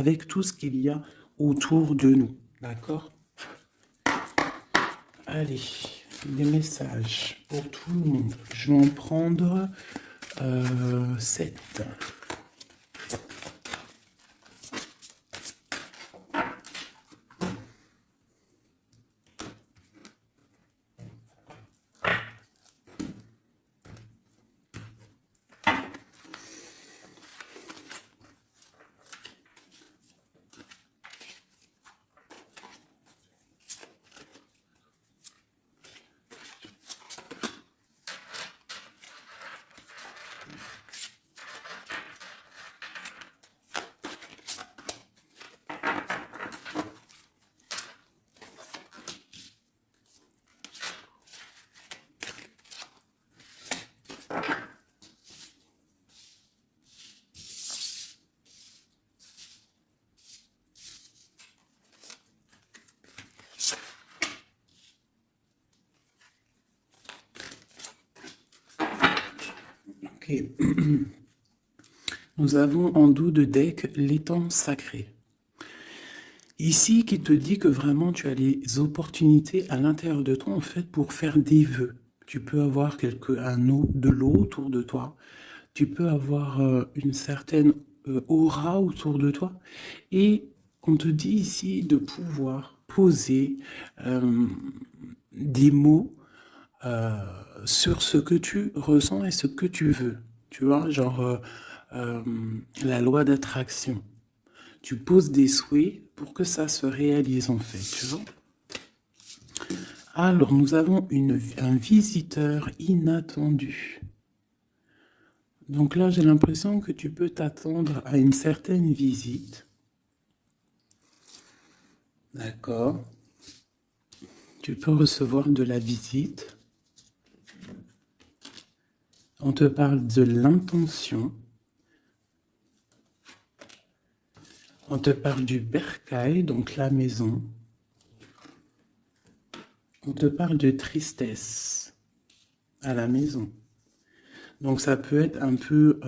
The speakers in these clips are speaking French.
avec tout ce qu'il y a autour de nous. D'accord? Allez, des messages pour tout le monde. Je vais en prendre 7. Ok. Nous avons en dos de deck l'étang sacré. Ici, qui te dit que vraiment tu as les opportunités à l'intérieur de toi, en fait, pour faire des vœux. Tu peux avoir de l'eau autour de toi. Tu peux avoir une certaine aura autour de toi. Et on te dit ici de pouvoir poser des mots sur ce que tu ressens et ce que tu veux. Tu vois, genre la loi d'attraction. Tu poses des souhaits pour que ça se réalise en fait, tu vois. Alors, nous avons un visiteur inattendu. Donc là, j'ai l'impression que tu peux t'attendre à une certaine visite. D'accord. Tu peux recevoir de la visite. On te parle de l'intention. On te parle du bercail, donc la maison. On te parle de tristesse à la maison. Donc ça peut être un peu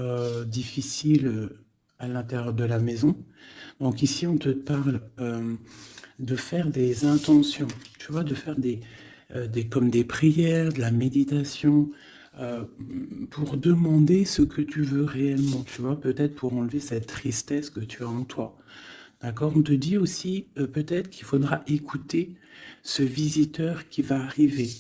difficile à l'intérieur de la maison. Donc ici, on te parle de faire des intentions, tu vois, de faire comme des prières, de la méditation, pour demander ce que tu veux réellement, tu vois, peut-être pour enlever cette tristesse que tu as en toi. D'accord? On te dit aussi peut-être qu'il faudra écouter ce visiteur qui va arriver.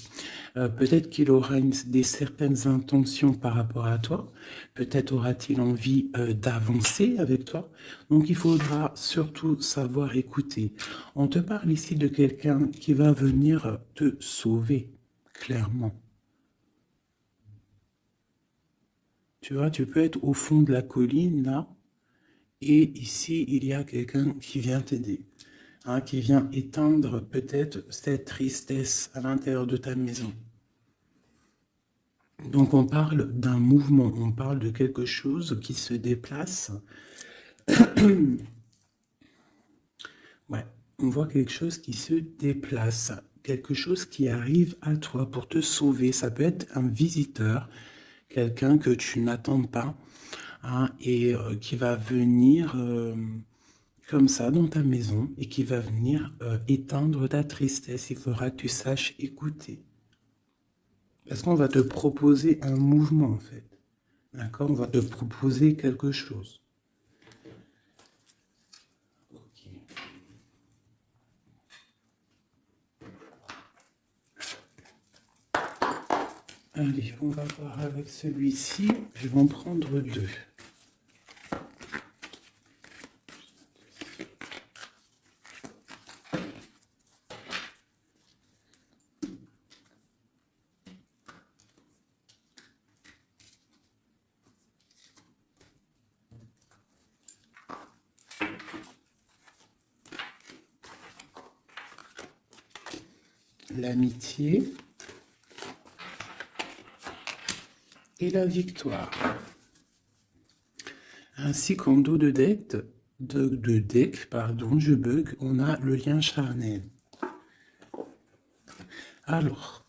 Peut-être qu'il aura certaines intentions par rapport à toi. Peut-être aura-t-il envie d'avancer avec toi. Donc il faudra surtout savoir écouter. On te parle ici de quelqu'un qui va venir te sauver, clairement. Tu vois, tu peux être au fond de la colline, là, et ici, il y a quelqu'un qui vient t'aider, hein, qui vient éteindre peut-être cette tristesse à l'intérieur de ta maison. Donc on parle d'un mouvement, on parle de quelque chose qui se déplace. Ouais, on voit quelque chose qui se déplace, quelque chose qui arrive à toi pour te sauver. Ça peut être un visiteur, quelqu'un que tu n'attends pas, hein, et qui va venir comme ça dans ta maison et qui va venir éteindre ta tristesse. Il faudra que tu saches écouter. Parce qu'on va te proposer un mouvement, en fait. D'accord? On va te proposer quelque chose. Ok. Allez, on va voir avec celui-ci. Je vais en prendre 2. L'amitié et la victoire. Ainsi qu'en dos de deck, je bug, on a le lien charnel. Alors,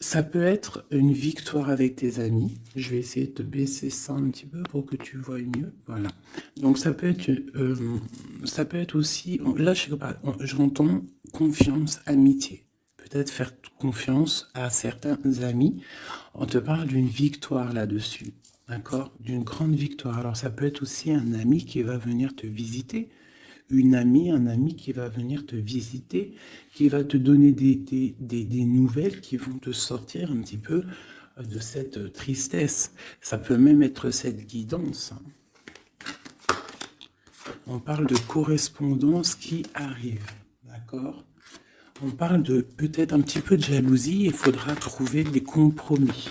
Ça peut être une victoire avec tes amis. Je vais essayer de te baisser ça un petit peu pour que tu vois mieux. Voilà. Donc ça peut être aussi, là je sais pas, j'entends confiance, amitié. Peut-être faire confiance à certains amis. On te parle d'une victoire là-dessus. D'accord? D'une grande victoire. Alors ça peut être aussi un ami qui va venir te visiter, une amie, un ami qui va venir te visiter, qui va te donner des nouvelles qui vont te sortir un petit peu de cette tristesse. Ça peut même être cette guidance. On parle de correspondance qui arrive, d'accord? On parle de peut-être un petit peu de jalousie, il faudra trouver des compromis.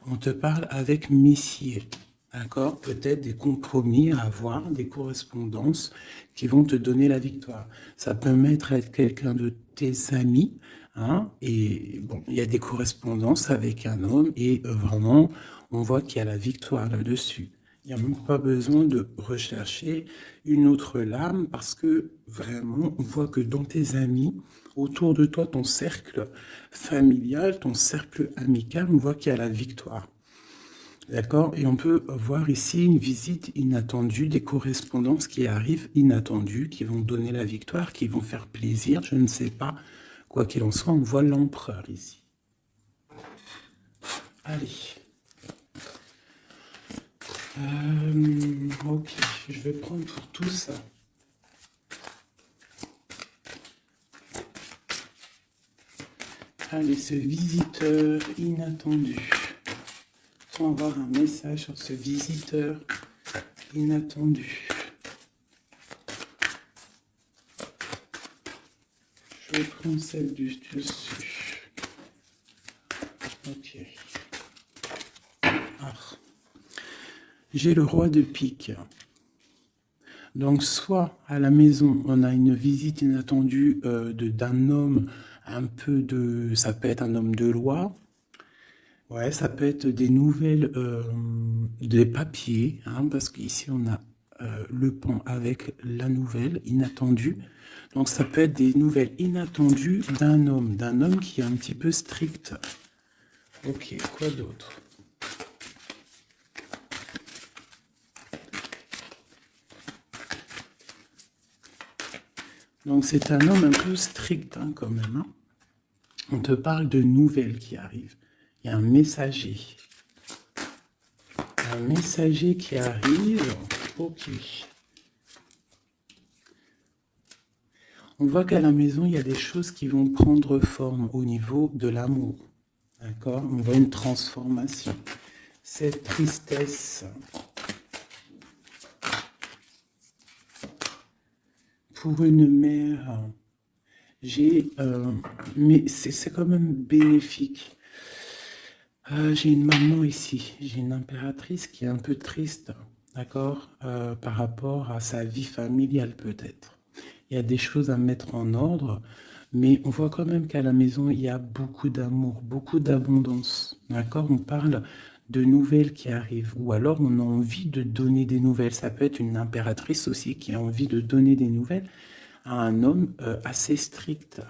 On te parle avec Messier. D'accord? Peut-être des compromis à avoir, des correspondances qui vont te donner la victoire. Ça peut même être quelqu'un de tes amis, hein, et bon, il y a des correspondances avec un homme, et vraiment, on voit qu'il y a la victoire là-dessus. Il n'y a même pas besoin de rechercher une autre lame, parce que vraiment, on voit que dans tes amis, autour de toi, ton cercle familial, ton cercle amical, on voit qu'il y a la victoire. D'accord? Et on peut voir ici une visite inattendue, des correspondances qui arrivent inattendues, qui vont donner la victoire, qui vont faire plaisir, je ne sais pas. Quoi qu'il en soit, on voit l'empereur ici. Allez. Ok, je vais prendre pour tout ça. Allez, ce visiteur inattendu. On va avoir un message sur ce visiteur inattendu. Je prends celle du dessus. Ok. Ah. J'ai le roi de pique. Donc, soit à la maison, on a une visite inattendue d'un homme, un peu de... Ça peut être un homme de loi. Ouais, ça peut être des nouvelles, des papiers, hein, parce qu'ici, on a le pont avec la nouvelle inattendue. Donc, ça peut être des nouvelles inattendues d'un homme qui est un petit peu strict. Ok, quoi d'autre? Donc c'est un homme un peu strict hein, quand même. Hein. On te parle de nouvelles qui arrivent. Il y a un messager. Un messager qui arrive. Ok. On voit qu'à la maison, il y a des choses qui vont prendre forme au niveau de l'amour. D'accord? On voit une transformation. Cette tristesse. Pour une mère, mais c'est quand même bénéfique. J'ai une maman ici, j'ai une impératrice qui est un peu triste, d'accord, par rapport à sa vie familiale peut-être. Il y a des choses à mettre en ordre, mais on voit quand même qu'à la maison, il y a beaucoup d'amour, beaucoup d'abondance, d'accord? On parle de nouvelles qui arrivent, ou alors on a envie de donner des nouvelles. Ça peut être une impératrice aussi qui a envie de donner des nouvelles à un homme assez strict.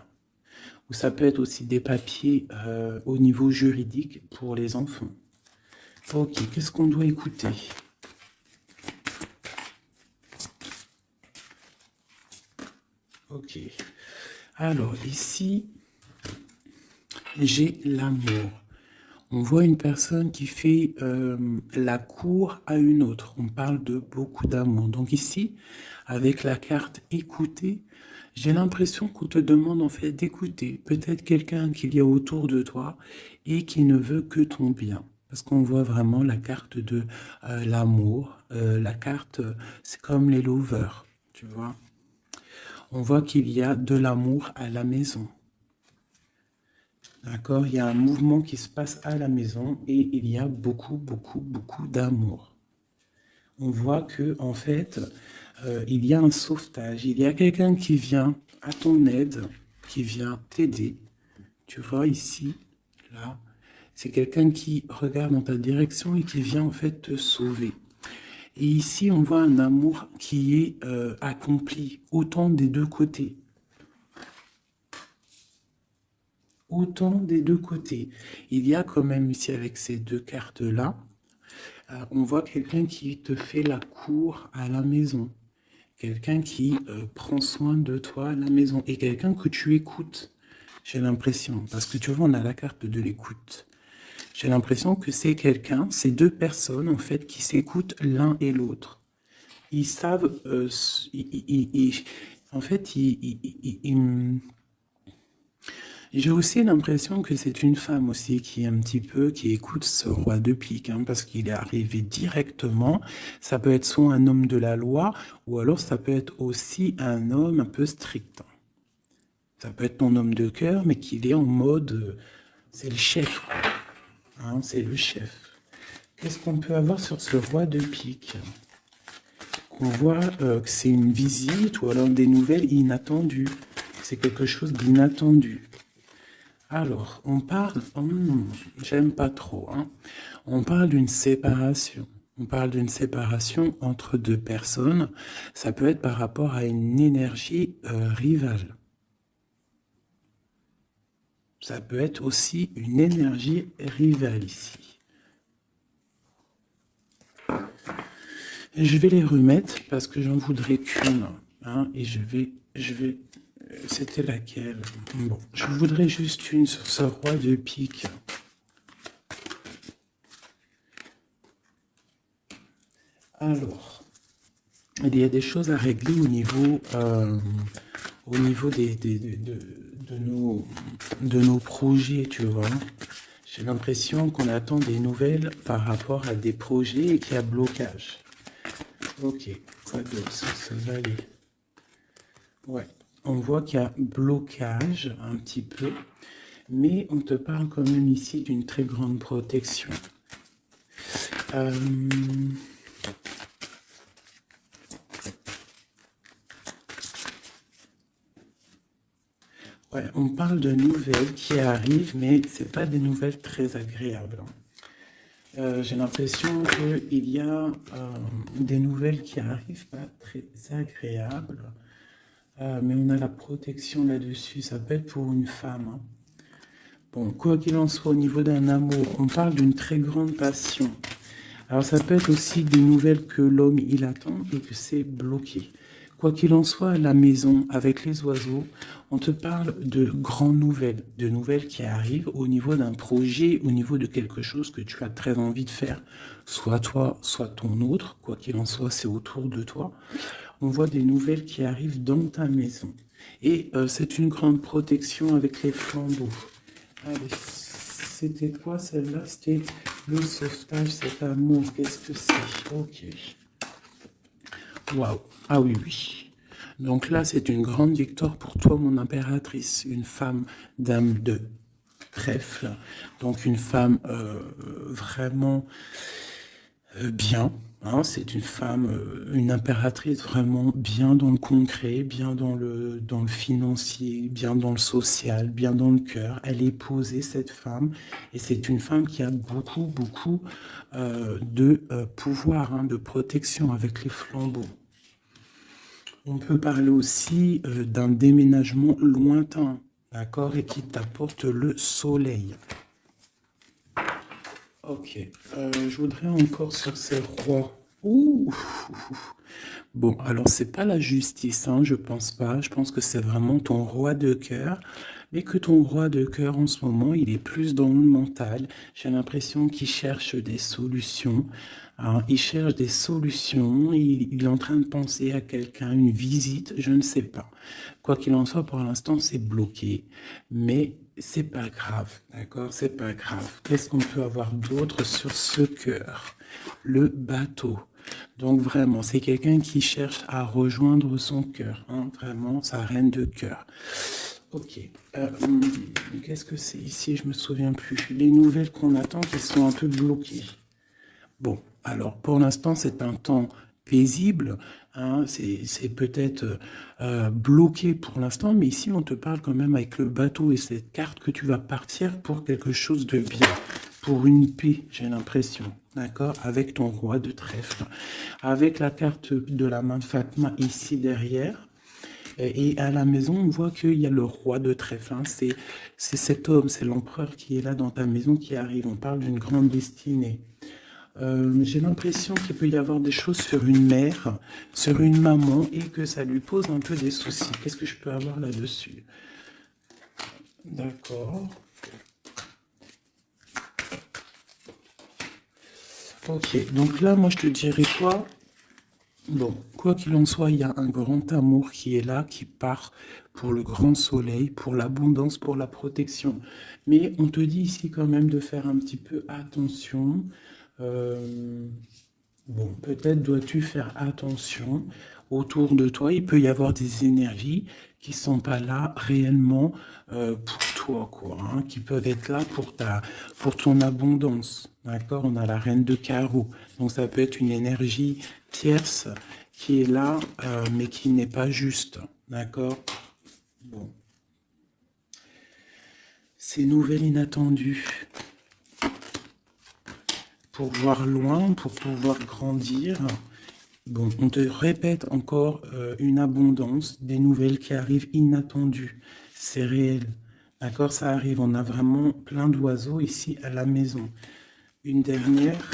Ou ça peut être aussi des papiers au niveau juridique pour les enfants. Ok, qu'est-ce qu'on doit écouter? Ok. Alors, ici, j'ai l'amour. On voit une personne qui fait la cour à une autre. On parle de beaucoup d'amour. Donc ici, avec la carte écouter, j'ai l'impression qu'on te demande en fait d'écouter. Peut-être quelqu'un qu'il y a autour de toi et qui ne veut que ton bien. Parce qu'on voit vraiment la carte de l'amour. La carte, c'est comme les lovers, tu vois. On voit qu'il y a de l'amour à la maison. D'accord? Il y a un mouvement qui se passe à la maison et il y a beaucoup, beaucoup, beaucoup d'amour. On voit que, en fait, il y a un sauvetage. Il y a quelqu'un qui vient à ton aide, qui vient t'aider. Tu vois ici, là, c'est quelqu'un qui regarde dans ta direction et qui vient en fait te sauver. Et ici, on voit un amour qui est accompli, autant des deux côtés. autant des deux côtés. Il y a quand même ici avec ces deux cartes-là, on voit quelqu'un qui te fait la cour à la maison. Quelqu'un qui prend soin de toi à la maison. Et quelqu'un que tu écoutes, j'ai l'impression. Parce que tu vois, on a la carte de l'écoute. J'ai l'impression que c'est quelqu'un, c'est deux personnes en fait qui s'écoutent l'un et l'autre. Ils savent, en fait, j'ai aussi l'impression que c'est une femme aussi qui est un petit peu, qui écoute ce roi de pique, hein, parce qu'il est arrivé directement. Ça peut être soit un homme de la loi, ou alors ça peut être aussi un homme un peu strict. Ça peut être ton homme de cœur, mais qu'il est en mode, c'est le chef, quoi. Hein, c'est le chef. Qu'est-ce qu'on peut avoir sur ce roi de pique? On voit que c'est une visite ou alors des nouvelles inattendues. C'est quelque chose d'inattendu. Alors, on parle... j'aime pas trop. Hein. On parle d'une séparation. On parle d'une séparation entre deux personnes. Ça peut être par rapport à une énergie rivale. Ça peut être aussi une énergie rivale ici. Et je vais les remettre parce que j'en voudrais qu'une. Hein, et je vais... C'était laquelle? Bon, je voudrais juste une sur ce roi de pique. Alors, il y a des choses à régler au niveau de nos projets, tu vois. J'ai l'impression qu'on attend des nouvelles par rapport à des projets et qu'il y a blocage. Ok, quoi d'autre? Ça va aller. Ouais, on voit qu'il y a blocage un petit peu, mais on te parle quand même ici d'une très grande protection. Ouais, on parle de nouvelles qui arrivent, mais c'est pas des nouvelles très agréables. J'ai l'impression qu'il y a des nouvelles qui arrivent pas très agréables, mais on a la protection là-dessus. Ça peut être pour une femme. Hein. Bon, quoi qu'il en soit, au niveau d'un amour, on parle d'une très grande passion. Alors ça peut être aussi des nouvelles que l'homme il attend et que c'est bloqué. Quoi qu'il en soit, à la maison, avec les oiseaux, on te parle de grandes nouvelles, de nouvelles qui arrivent au niveau d'un projet, au niveau de quelque chose que tu as très envie de faire. Soit toi, soit ton autre, quoi qu'il en soit, c'est autour de toi. On voit des nouvelles qui arrivent dans ta maison. Et c'est une grande protection avec les flambeaux. Allez, c'était quoi celle-là? C'était le sauvetage, cet amour. Qu'est-ce que c'est? Ok. Waouh. Ah oui, oui. Donc là, c'est une grande victoire pour toi, mon impératrice. Une femme dame de trèfle. Donc une femme vraiment bien. Hein, c'est une femme, une impératrice vraiment bien dans le concret, bien dans le financier, bien dans le social, bien dans le cœur. Elle est posée, cette femme, et c'est une femme qui a beaucoup, beaucoup de pouvoir, hein, de protection avec les flambeaux. On peut parler aussi d'un déménagement lointain, d'accord, et qui t'apporte le soleil. Ok, je voudrais encore sur ces rois. Ouh. Bon, alors c'est pas la justice, hein, je pense pas. Je pense que c'est vraiment ton roi de cœur. Mais que ton roi de cœur en ce moment, il est plus dans le mental. J'ai l'impression qu'il cherche des solutions. Hein, il cherche des solutions. Il est en train de penser à quelqu'un, une visite, je ne sais pas. Quoi qu'il en soit, pour l'instant, c'est bloqué. Mais c'est pas grave, d'accord? C'est pas grave. Qu'est-ce qu'on peut avoir d'autre sur ce cœur? Le bateau. Donc vraiment, c'est quelqu'un qui cherche à rejoindre son cœur, hein, vraiment, sa reine de cœur. Ok. Qu'est-ce que c'est ici? Je me souviens plus. Les nouvelles qu'on attend qui sont un peu bloquées. Bon, alors pour l'instant, c'est un temps paisible, hein, c'est peut-être bloqué pour l'instant, mais ici on te parle quand même avec le bateau et cette carte que tu vas partir pour quelque chose de bien, pour une paix, j'ai l'impression, d'accord, avec ton roi de trèfle, avec la carte de la main de Fatma ici derrière, Et à la maison, on voit qu'il y a le roi de trèfle. Hein. C'est cet homme, c'est l'empereur qui est là dans ta maison qui arrive. On parle d'une grande destinée. J'ai l'impression qu'il peut y avoir des choses sur une mère, sur une maman, et que ça lui pose un peu des soucis. Qu'est-ce que je peux avoir là-dessus? D'accord. Ok, donc là, moi, je te dirais quoi? Bon, quoi qu'il en soit, il y a un grand amour qui est là, qui part pour le grand soleil, pour l'abondance, pour la protection. Mais on te dit ici quand même de faire un petit peu attention. Euh, Bon, peut-être dois-tu faire attention autour de toi. Il peut y avoir des énergies qui sont pas là réellement pour toi, quoi, hein, qui peuvent être là pour ton abondance. D'accord? On a la reine de carreau. Donc ça peut être une énergie tierce qui est là, mais qui n'est pas juste. D'accord? Bon. Ces nouvelles inattendues pour voir loin, pour pouvoir grandir. Bon, on te répète encore une abondance, des nouvelles qui arrivent inattendues. C'est réel. D'accord, ça arrive. On a vraiment plein d'oiseaux ici à la maison. Une dernière.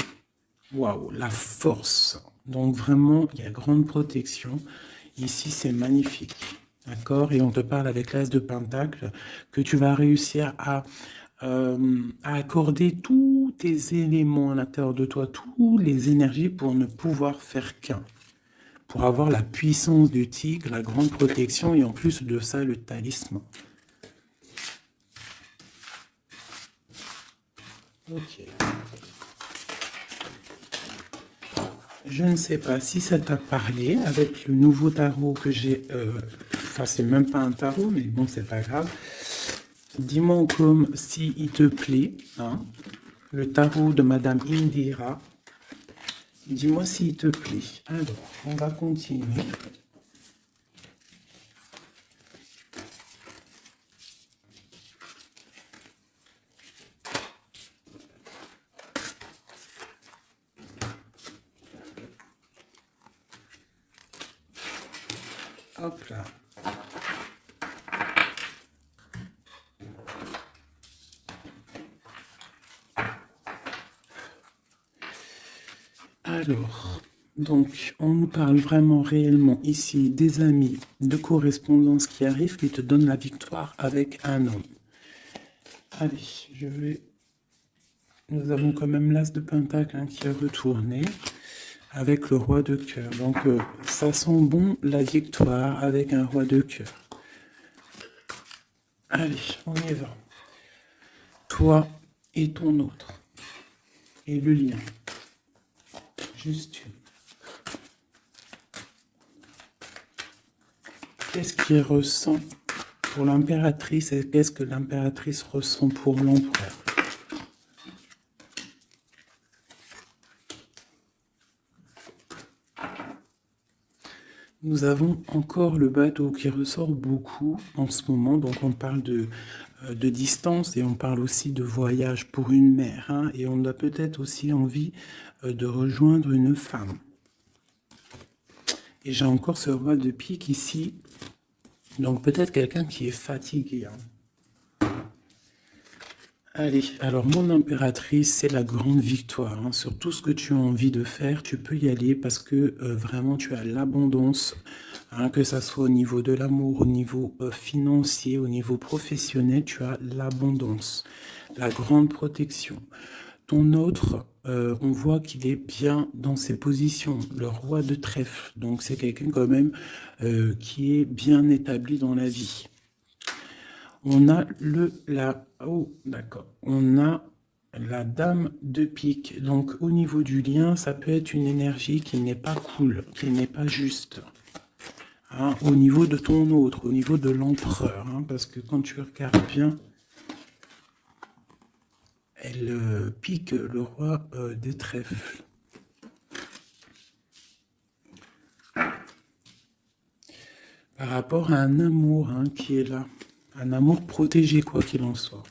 Waouh, la force. Donc vraiment, il y a grande protection. Ici, c'est magnifique. D'accord? Et on te parle avec l'as de Pentacle que tu vas réussir à accorder tous tes éléments à l'intérieur de toi, toutes les énergies pour ne pouvoir faire qu'un. Pour avoir la puissance du tigre, la grande protection et en plus de ça, le talisman. Ok. Je ne sais pas si ça t'a parlé avec le nouveau tarot que j'ai. Enfin, c'est même pas un tarot, mais bon, c'est pas grave. Dis-moi comme si il te plaît, hein, le tarot de Madame Indira. Dis-moi s'il te plaît. Alors, on va continuer. Hop là. Alors, donc, on nous parle vraiment réellement ici des amis de correspondance qui arrivent, qui te donnent la victoire avec un homme. Allez, je vais... Nous avons quand même l'as de Pentacle hein, qui a retourné avec le roi de cœur. Donc, ça sent bon la victoire avec un roi de cœur. Allez, on y va. Toi et ton autre. Et le lien. Juste une. Qu'est-ce qu'il ressent pour l'impératrice et qu'est-ce que l'impératrice ressent pour l'empereur? Nous avons encore le bateau qui ressort beaucoup en ce moment, donc on parle de distance et on parle aussi de voyage pour une mère, hein, et on a peut-être aussi envie de rejoindre une femme. Et j'ai encore ce roi de pique ici, donc peut-être quelqu'un qui est fatigué. Hein. Allez, alors mon impératrice, c'est la grande victoire. Hein. Sur tout ce que tu as envie de faire, tu peux y aller parce que vraiment tu as l'abondance, hein, que ça soit au niveau de l'amour, au niveau financier, au niveau professionnel, tu as l'abondance, la grande protection. Ton autre, on voit qu'il est bien dans ses positions, le roi de trèfle. Donc c'est quelqu'un quand même qui est bien établi dans la vie. On a oh, d'accord. On a la dame de pique. Donc, au niveau du lien, ça peut être une énergie qui n'est pas cool, qui n'est pas juste. Hein, au niveau de ton autre, au niveau de l'empereur. Hein, parce que quand tu regardes bien, elle pique le roi des trèfles. Par rapport à un amour hein, qui est là. Un amour protégé, quoi qu'il en soit.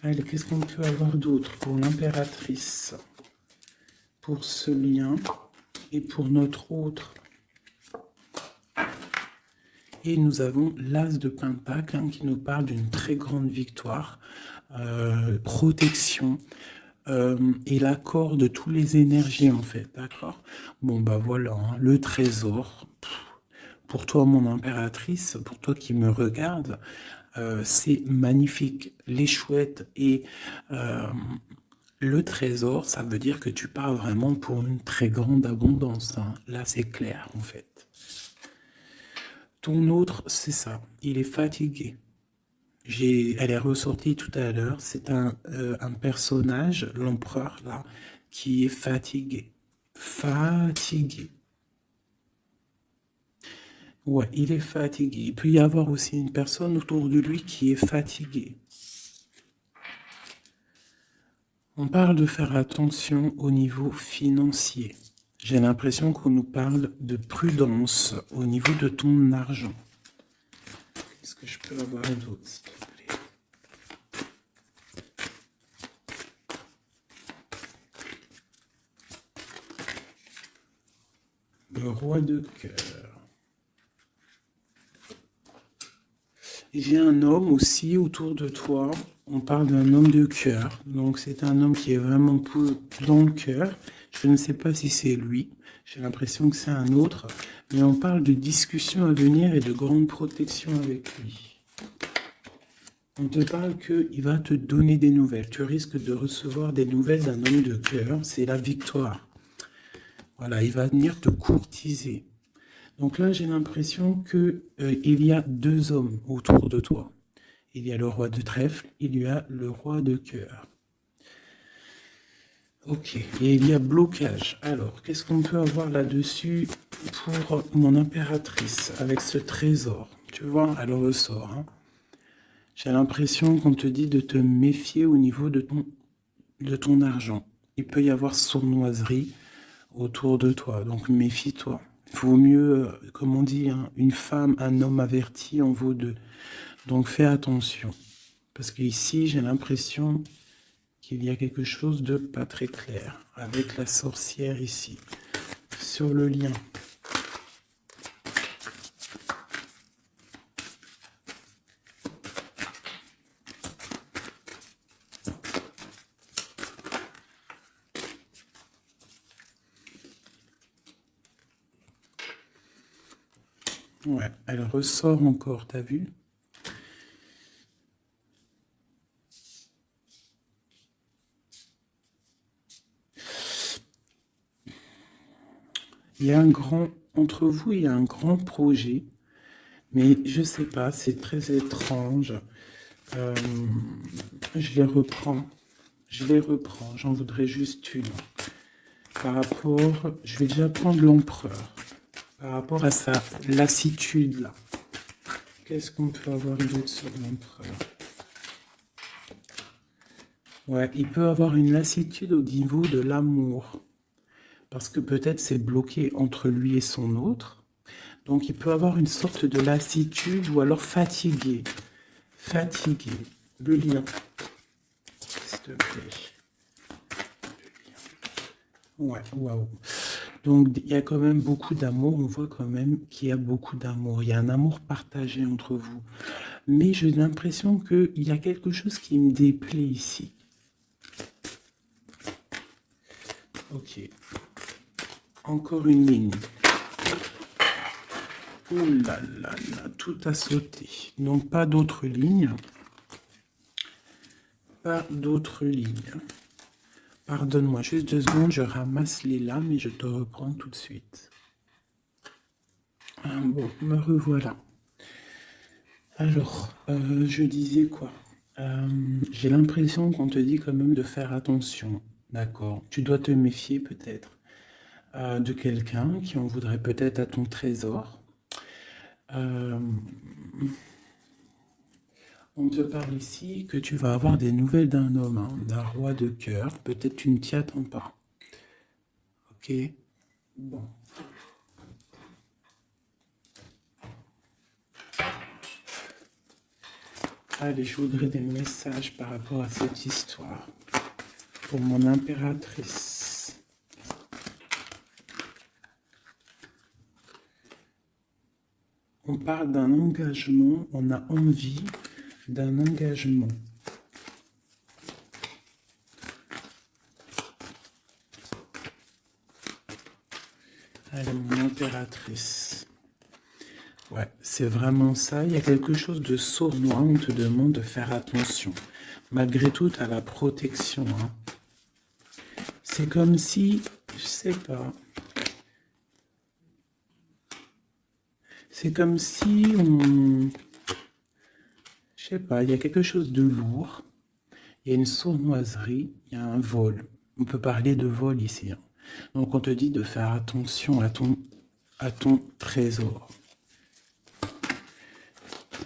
Allez, qu'est-ce qu'on peut avoir d'autre pour l'impératrice? Pour ce lien et pour notre autre. Et nous avons l'As de Pentacle hein, qui nous parle d'une très grande victoire, protection, et l'accord de toutes les énergies en fait, d'accord? Bon bah voilà, hein, le trésor. Pour toi, mon impératrice, pour toi qui me regarde, c'est magnifique. Les chouettes et le trésor, ça veut dire que tu pars vraiment pour une très grande abondance. Hein. Là, c'est clair, en fait. Ton autre, c'est ça. Il est fatigué. Elle est ressortie tout à l'heure. C'est un personnage, l'empereur, là, qui est fatigué. Fatigué. Ouais, il est fatigué. Il peut y avoir aussi une personne autour de lui qui est fatiguée. On parle de faire attention au niveau financier. J'ai l'impression qu'on nous parle de prudence au niveau de ton argent. Qu'est-ce que je peux avoir d'autre, s'il te plaît? Le roi de cœur. J'ai un homme aussi autour de toi. On parle d'un homme de cœur. Donc c'est un homme qui est vraiment dans le cœur. Je ne sais pas si c'est lui. J'ai l'impression que c'est un autre. Mais on parle de discussions à venir et de grande protection avec lui. On te parle qu'il va te donner des nouvelles. Tu risques de recevoir des nouvelles d'un homme de cœur. C'est la victoire. Voilà, il va venir te courtiser. Donc là, j'ai l'impression qu'il y a deux hommes autour de toi. Il y a le roi de trèfle, il y a le roi de cœur. Ok, et il y a blocage. Alors, qu'est-ce qu'on peut avoir là-dessus pour mon impératrice avec ce trésor? Tu vois, elle ressort. Hein. J'ai l'impression qu'on te dit de te méfier au niveau de ton argent. Il peut y avoir sournoiserie autour de toi, donc méfie-toi. Il vaut mieux, comme on dit, hein, une femme, un homme averti en vaut deux. Donc fais attention. Parce qu'ici, j'ai l'impression qu'il y a quelque chose de pas très clair avec la sorcière ici, sur le lien. Ouais, elle ressort encore, t'as vu? Il y a un grand, entre vous, il y a un grand projet, mais je sais pas, c'est très étrange. Je les reprends, j'en voudrais juste une. Par rapport, je vais déjà prendre l'empereur. Par rapport à sa lassitude, là. Qu'est-ce qu'on peut avoir d'autre sur l'empereur? Ouais, il peut avoir une lassitude au niveau de l'amour. Parce que peut-être c'est bloqué entre lui et son autre. Donc il peut avoir une sorte de lassitude ou alors fatigué. Fatigué. Le lien. S'il te plaît. Ouais, waouh. Donc il y a quand même beaucoup d'amour. On voit quand même qu'il y a beaucoup d'amour. Il y a un amour partagé entre vous. Mais j'ai l'impression qu'il y a quelque chose qui me déplaît ici. Ok. Encore une ligne. Oh là là là, tout a sauté. Donc pas d'autres lignes. Pas d'autres lignes. Pardonne-moi, juste 2 secondes, je ramasse les lames et je te reprends tout de suite. Ah, bon, me revoilà. Alors, je disais quoi? J'ai l'impression qu'on te dit quand même de faire attention, d'accord? Tu dois te méfier peut-être de quelqu'un qui en voudrait peut-être à ton trésor. On te parle ici que tu vas avoir des nouvelles d'un homme, hein, d'un roi de cœur. Peut-être tu ne t'y attends pas. Ok? Bon. Allez, je voudrais des messages par rapport à cette histoire. Pour mon impératrice. On parle d'un engagement, on a envie d'un engagement. Allez, mon impératrice. Ouais, c'est vraiment ça. Il y a quelque chose de sournois. On te demande de faire attention. Malgré tout, tu as la protection. Hein. C'est comme si, je sais pas. C'est comme si on... Je sais pas, il y a quelque chose de lourd. Il y a une sournoiserie, il y a un vol. On peut parler de vol ici. Hein. Donc on te dit de faire attention à ton trésor.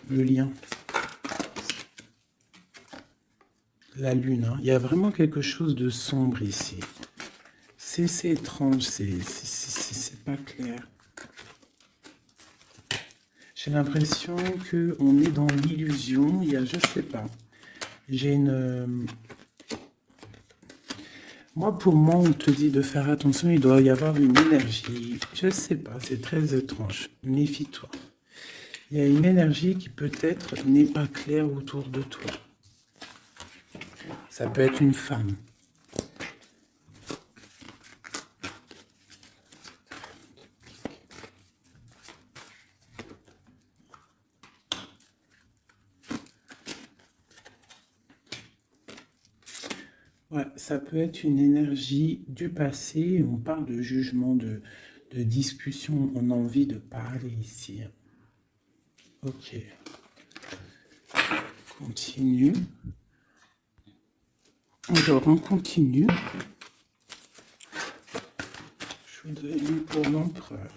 Le lien. La lune. Hein. Il y a vraiment quelque chose de sombre ici. C'est étrange, c'est pas clair. J'ai l'impression qu'on est dans l'illusion. Il y a, je sais pas. J'ai une... Moi, pour moi, on te dit de faire attention. Il doit y avoir une énergie. Je sais pas, c'est très étrange. Méfie-toi. Il y a une énergie qui peut-être n'est pas claire autour de toi. Ça peut être une femme. Ouais, ça peut être une énergie du passé. On parle de jugement, de discussion. On a envie de parler ici. Ok. Continue. Alors, on continue. Je voudrais lui pour l'empereur.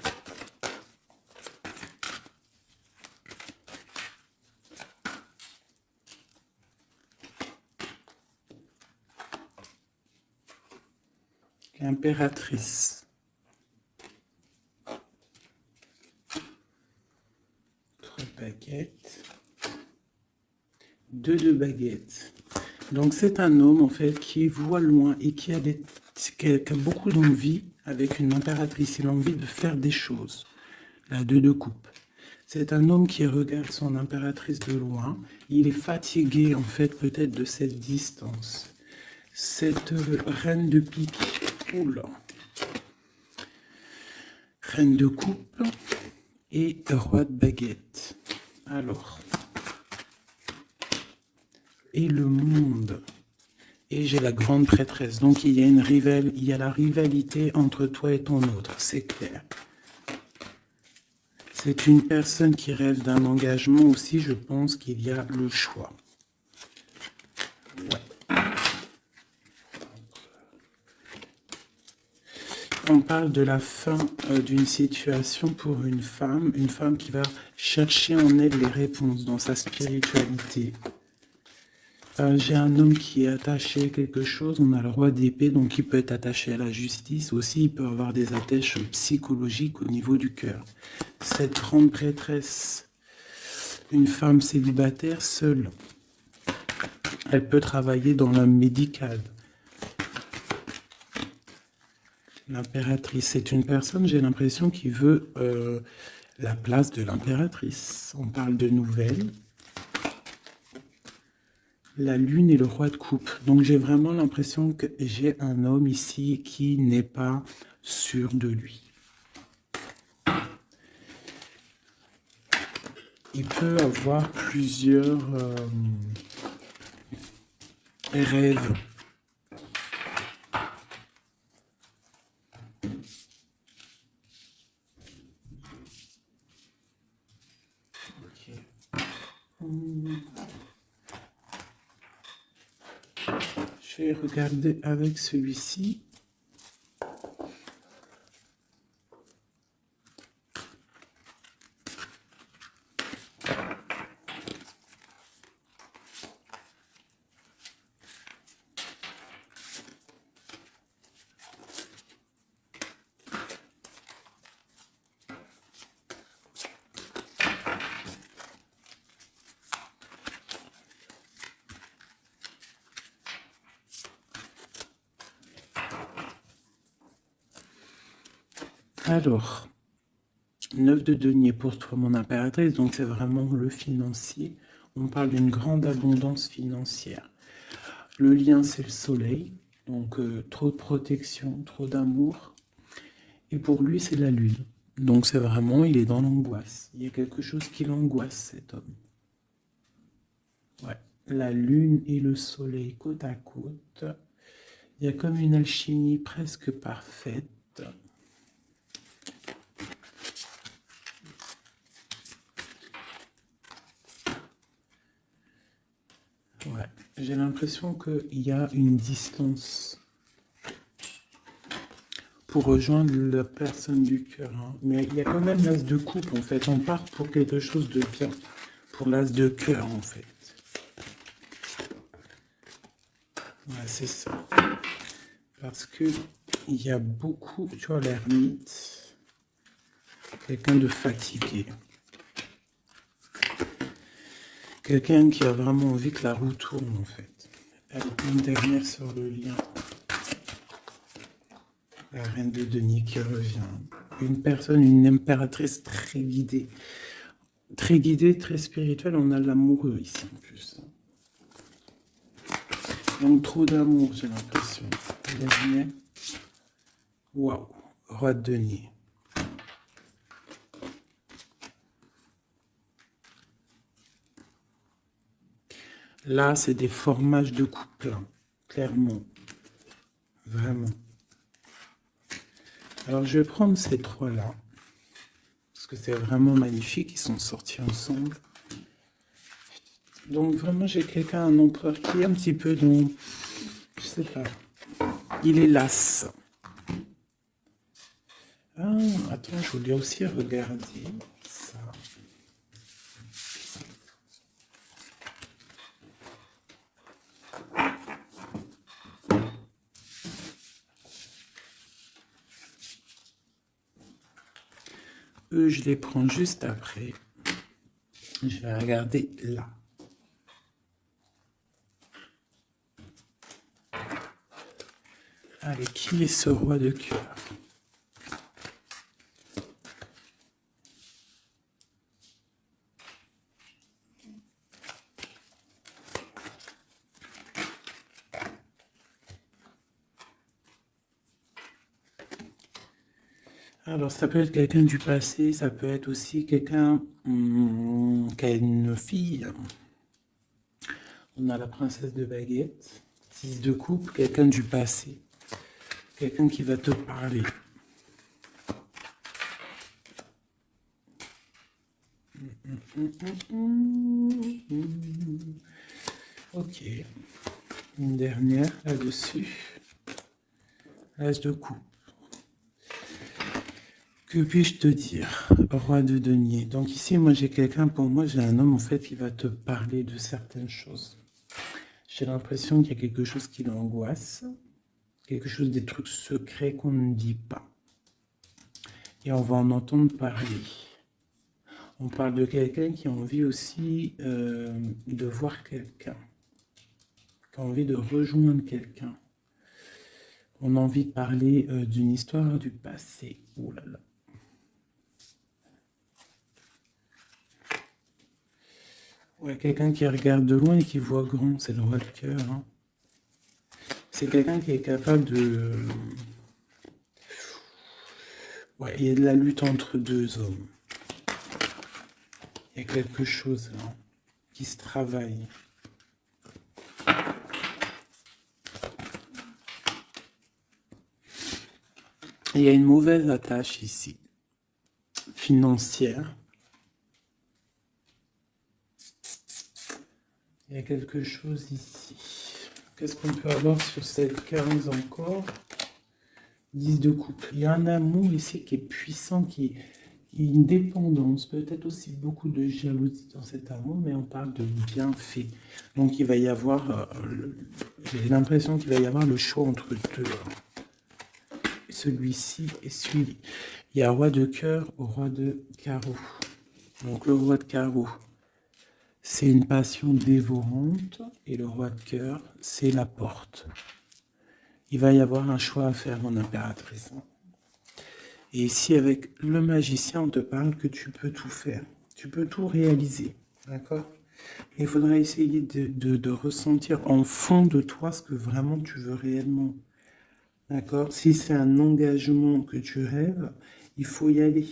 L'impératrice. 3 baguettes. 2 de baguettes. Donc c'est un homme en fait qui voit loin et qui a beaucoup d'envie avec une impératrice. Il a envie de faire des choses. La 2 de coupe. C'est un homme qui regarde son impératrice de loin. Il est fatigué en fait peut-être de cette distance. Cette reine de pique. Oula. Reine de coupe et roi de baguette. Alors. Et le monde. Et j'ai la grande prêtresse. Donc il y a la rivalité entre toi et ton autre, c'est clair. C'est une personne qui rêve d'un engagement aussi, je pense qu'il y a le choix. Ouais. On parle de la fin d'une situation pour une femme qui va chercher en elle les réponses dans sa spiritualité. J'ai un homme qui est attaché à quelque chose, on a le roi d'épée, donc il peut être attaché à la justice. Aussi, il peut avoir des attaches psychologiques au niveau du cœur. Cette grande prêtresse, une femme célibataire seule, elle peut travailler dans le médical. L'impératrice, c'est une personne, j'ai l'impression, qui veut la place de l'impératrice. On parle de nouvelles. La lune et le roi de coupe. Donc j'ai vraiment l'impression que j'ai un homme ici qui n'est pas sûr de lui. Il peut avoir plusieurs rêves. Je vais regarder avec celui-ci. Alors, 9 de denier pour toi, mon impératrice, donc c'est vraiment le financier. On parle d'une grande abondance financière. Le lien, c'est le soleil, donc trop de protection, trop d'amour. Et pour lui, c'est la lune. Donc c'est vraiment, il est dans l'angoisse. Il y a quelque chose qui l'angoisse, cet homme. Ouais. La lune et le soleil côte à côte. Il y a comme une alchimie presque parfaite. Ouais. J'ai l'impression qu'il y a une distance pour rejoindre la personne du cœur. Hein. Mais il y a quand même l'as de coupe, en fait. On part pour quelque chose de bien. Pour l'as de cœur, en fait. Ouais, c'est ça. Parce que il y a beaucoup, tu vois, l'ermite, quelqu'un de fatigué. Quelqu'un qui a vraiment envie que la roue tourne, en fait. Allez, une dernière sur le lien. La reine de denier qui revient. Une personne, une impératrice très guidée. Très guidée, très spirituelle. On a l'amoureux ici, en plus. Donc, trop d'amour, j'ai l'impression. Dernier. Waouh. Roi de denier. Là, c'est des formages de couple, hein, clairement. Vraiment. Alors, je vais prendre ces trois-là. Parce que c'est vraiment magnifique. Ils sont sortis ensemble. Donc, vraiment, j'ai quelqu'un, un empereur qui est un petit peu dans... Je sais pas. Il est las. Ah, attends, je voulais aussi regarder ça. Eux, je les prends juste après. Je vais regarder là. Allez, qui est ce roi de cœur? Alors, ça peut être quelqu'un du passé, ça peut être aussi quelqu'un qui a une fille. On a la princesse de baguette, 6 de coupe, quelqu'un du passé, quelqu'un qui va te parler. Ok, une dernière là-dessus. L'as de coupe. Que puis-je te dire, roi de denier? Donc ici, moi j'ai quelqu'un, pour moi j'ai un homme en fait qui va te parler de certaines choses. J'ai l'impression qu'il y a quelque chose qui l'angoisse, quelque chose, des trucs secrets qu'on ne dit pas. Et on va en entendre parler. On parle de quelqu'un qui a envie aussi de voir quelqu'un, qui a envie de rejoindre quelqu'un. On a envie de parler d'une histoire du passé. Oh là là. Ouais, quelqu'un qui regarde de loin et qui voit grand, c'est le roi de cœur. Hein. C'est quelqu'un qui est capable de... Ouais, il y a de la lutte entre deux hommes. Il y a quelque chose là, qui se travaille. Il y a une mauvaise attache ici, financière. Il y a quelque chose ici. Qu'est-ce qu'on peut avoir sur cette 15 encore? 10 de coupe. Il y a un amour ici qui est puissant, qui est une dépendance, peut-être aussi beaucoup de jalousie dans cet amour, mais on parle de bienfait. Donc il va y avoir, j'ai l'impression qu'il va y avoir le choix entre deux. Celui-ci et celui-ci. Il y a roi de cœur au roi de carreau. Donc le roi de carreau, c'est une passion dévorante, et le roi de cœur, c'est la porte. Il va y avoir un choix à faire en impératrice. Et ici, avec le magicien, on te parle que tu peux tout faire. Tu peux tout réaliser. D'accord? Il faudra essayer de ressentir en fond de toi ce que vraiment tu veux réellement. D'accord? Si c'est un engagement que tu rêves, il faut y aller.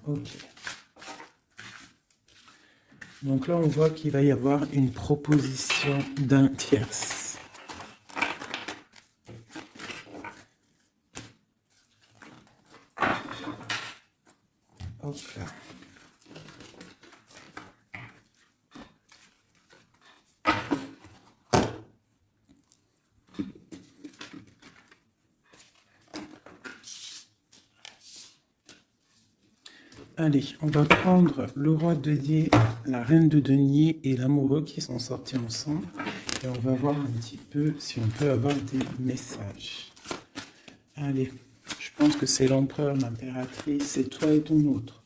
Ok. Donc là, on voit qu'il va y avoir une proposition d'un tierce. Hop là. Allez, on va prendre le roi de denier, la reine de denier et l'amoureux qui sont sortis ensemble. Et on va voir un petit peu si on peut avoir des messages. Allez, je pense que c'est l'empereur, l'impératrice, c'est toi et ton autre.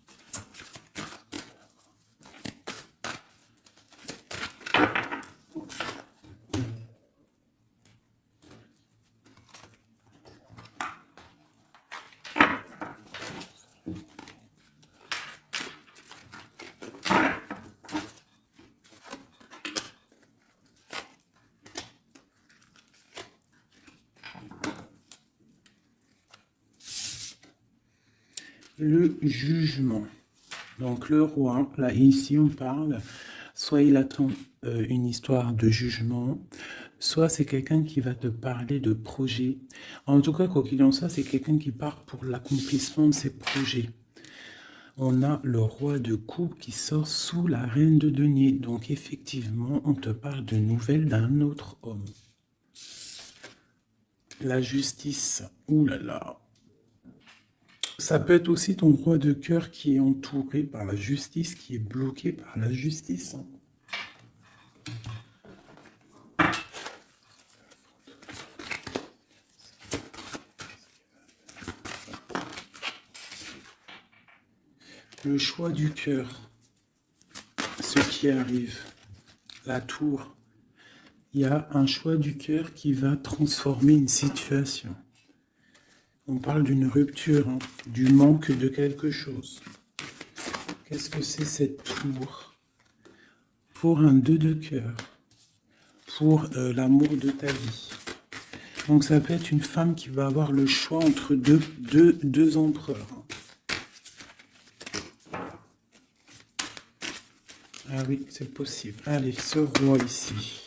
Le jugement. Donc le roi, là ici on parle, soit il attend une histoire de jugement, soit c'est quelqu'un qui va te parler de projet. En tout cas, quoi qu'il en soit, c'est quelqu'un qui part pour l'accomplissement de ses projets. On a le roi de coupe qui sort sous la reine de denier. Donc effectivement, on te parle de nouvelles d'un autre homme. La justice, ouh là là. Ça peut être aussi ton roi de cœur qui est entouré par la justice, qui est bloqué par la justice. Le choix du cœur, ce qui arrive, la tour. Il y a un choix du cœur qui va transformer une situation. On parle d'une rupture, hein, du manque de quelque chose. Qu'est-ce que c'est cette tour? Pour un 2 de cœur, pour l'amour de ta vie. Donc ça peut être une femme qui va avoir le choix entre deux empereurs. Ah oui, c'est possible. Allez, ce roi ici.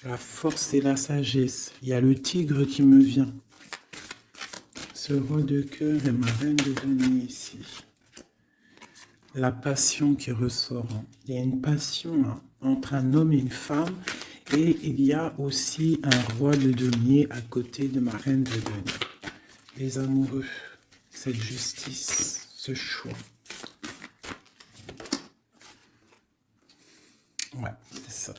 La force et la sagesse. Il y a le tigre qui me vient. Ce roi de cœur et ma reine de denier ici. La passion qui ressort. Il y a une passion hein, entre un homme et une femme. Et il y a aussi un roi de denier à côté de ma reine de denier. Les amoureux, cette justice, ce choix. Ouais, c'est ça.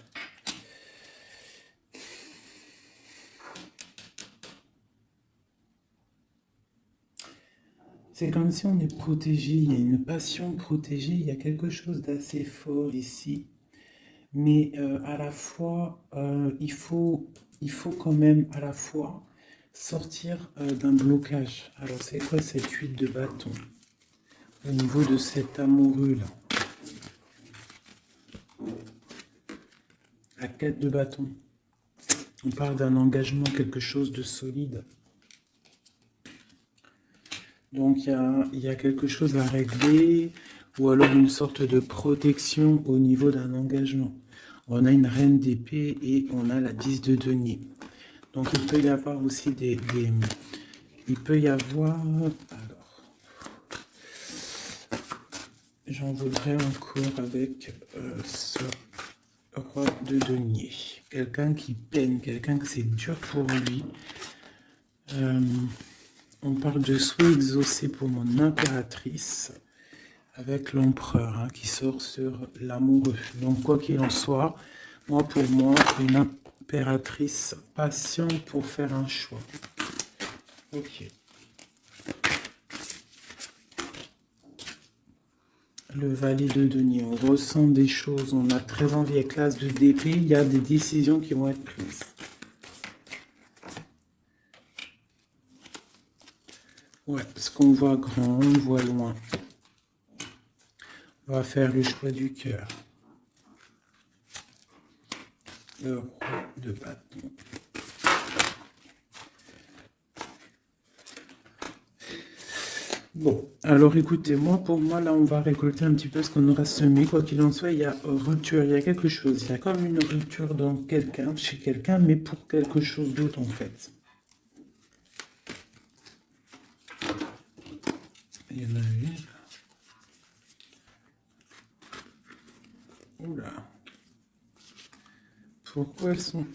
C'est comme si on est protégé, il y a une passion protégée, il y a quelque chose d'assez fort ici. Mais à la fois, il faut quand même à la fois sortir d'un blocage. Alors c'est quoi cette huile de bâton au niveau de cet amoureux-là? La 4 de bâton. On parle d'un engagement, quelque chose de solide. Donc il y a quelque chose à régler, ou alors une sorte de protection au niveau d'un engagement. On a une reine d'épée et on a la 10 de denier. Donc il peut y avoir aussi il peut y avoir... Alors, j'en voudrais encore avec ce roi de denier. Quelqu'un qui peine, quelqu'un que c'est dur pour lui. On parle de souhait exaucé pour mon impératrice avec l'empereur hein, qui sort sur l'amoureux. Donc quoi qu'il en soit, pour moi, une impératrice patiente pour faire un choix. Ok. Le valet de denier, on ressent des choses, on a très envie avec l'as de d'épée, il y a des décisions qui vont être prises. Ouais, parce qu'on voit grand, on voit loin. On va faire le choix du cœur. Le roi de bâton. Bon, alors écoutez, pour moi, là, on va récolter un petit peu ce qu'on aura semé. Quoi qu'il en soit, il y a rupture, il y a quelque chose. Il y a comme une rupture dans quelqu'un, chez quelqu'un, mais pour quelque chose d'autre, en fait. Il y en a une. Oula. Pourquoi elles sont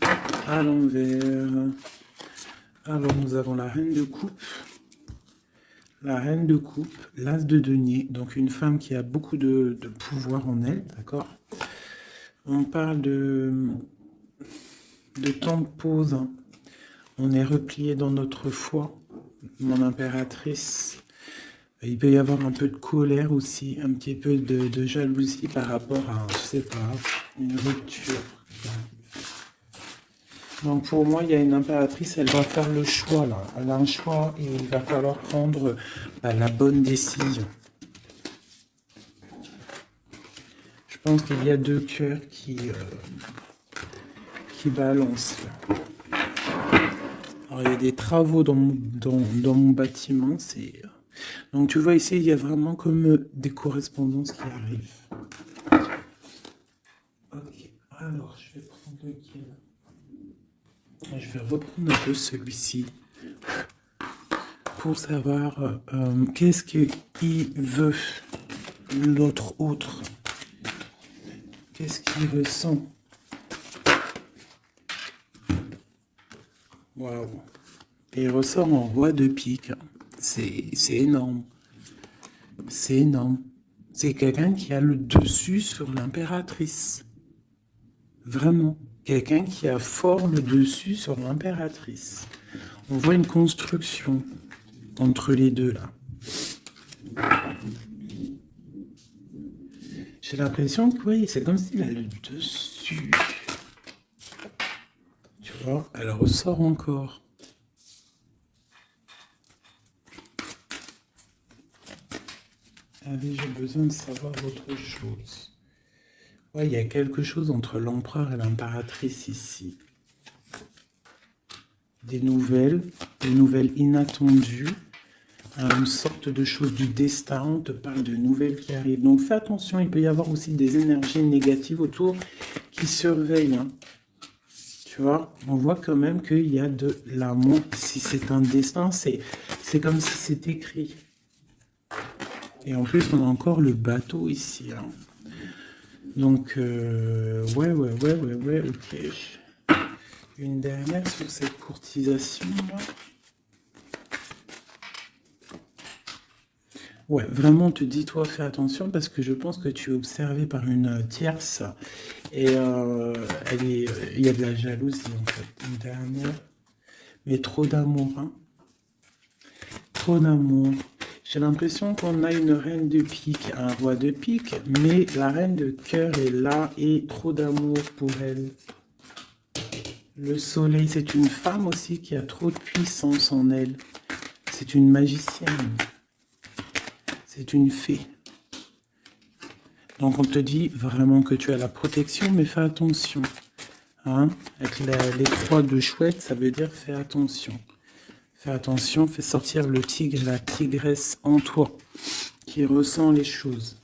à l'envers? Alors, nous avons la reine de coupe. La reine de coupe, l'as de denier, donc une femme qui a beaucoup de pouvoir en elle, d'accord? On parle de temps de pause, hein. On est replié dans notre foi, mon impératrice. Il peut y avoir un peu de colère aussi, un petit peu de jalousie par rapport à, je sais pas, une rupture. Donc pour moi, il y a une impératrice, elle va faire le choix là. Elle a un choix et il va falloir prendre la bonne décision. Je pense qu'il y a deux cœurs qui balancent là. Alors il y a des travaux dans mon bâtiment. Donc tu vois ici, il y a vraiment comme des correspondances qui arrivent. Ok, alors je vais prendre lequel? Je vais reprendre un peu celui-ci pour savoir qu'est-ce qu'il veut l'autre autre. Qu'est-ce qu'il ressent? Waouh! Et il ressort en roi de pique. C'est énorme. C'est énorme. C'est quelqu'un qui a le dessus sur l'impératrice. Vraiment. Quelqu'un qui a fort le dessus sur l'impératrice. On voit une construction entre les deux là. J'ai l'impression que oui, c'est comme s'il a le dessus. Tu vois, elle ressort encore. Allez, j'ai besoin de savoir autre chose. Ouais, il y a quelque chose entre l'empereur et l'impératrice ici. Des nouvelles inattendues, une sorte de chose du destin, on te parle de nouvelles qui arrivent. Donc fais attention, il peut y avoir aussi des énergies négatives autour qui surveillent. Hein. Tu vois, on voit quand même qu'il y a de l'amour. Si c'est un destin, c'est comme si c'était écrit. Et en plus, on a encore le bateau ici. Hein. Donc, ouais, ok. Une dernière sur cette courtisation. Ouais, vraiment, te dis, toi, fais attention parce que je pense que tu es observé par une tierce et il y a de la jalousie en fait. Une dernière, mais trop d'amour, hein. Trop d'amour. J'ai l'impression qu'on a une reine de pique, un roi de pique, mais la reine de cœur est là et trop d'amour pour elle. Le soleil, c'est une femme aussi qui a trop de puissance en elle. C'est une magicienne. C'est une fée. Donc on te dit vraiment que tu as la protection, mais fais attention. Hein? Avec les croix de chouette, ça veut dire fais attention. Fais attention, fais sortir le tigre et la tigresse en toi, qui ressent les choses.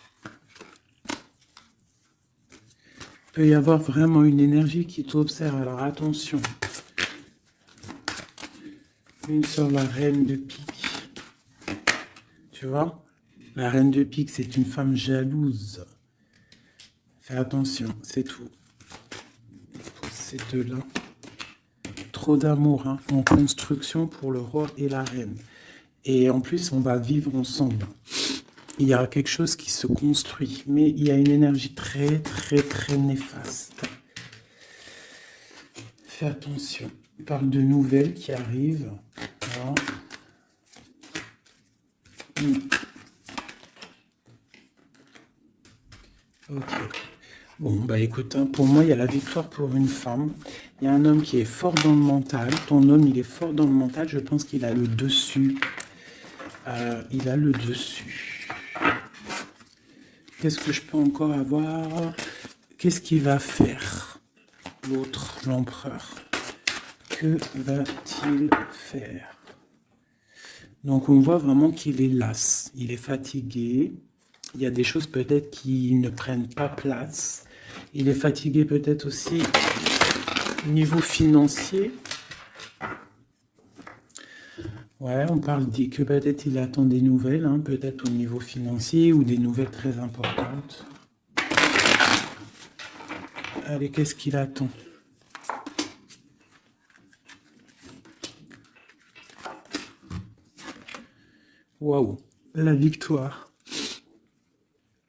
Il peut y avoir vraiment une énergie qui t'observe, alors attention. Une sur la reine de pique. Tu vois? La reine de pique, c'est une femme jalouse. Fais attention, c'est tout. Pour ces deux-là. Trop d'amour hein, en construction pour le roi et la reine. Et en plus, on va vivre ensemble. Il y a quelque chose qui se construit, mais il y a une énergie très néfaste. Fais attention. On parle de nouvelles qui arrivent. Voilà. bah écoute, hein, pour moi, il y a la victoire pour une femme. Il y a un homme qui est fort dans le mental. Ton homme, il est fort dans le mental. Je pense qu'il a le dessus. Il a le dessus. Qu'est-ce que je peux encore avoir? Qu'est-ce qu'il va faire? L'autre, l'empereur. Que va-t-il faire? Donc on voit vraiment qu'il est las. Il est fatigué. Il y a des choses peut-être qui ne prennent pas place. Il est fatigué peut-être aussi au niveau financier. Ouais, on parle que peut-être il attend des nouvelles, hein, peut-être au niveau financier ou des nouvelles très importantes. Allez, qu'est-ce qu'il attend? Waouh, la victoire.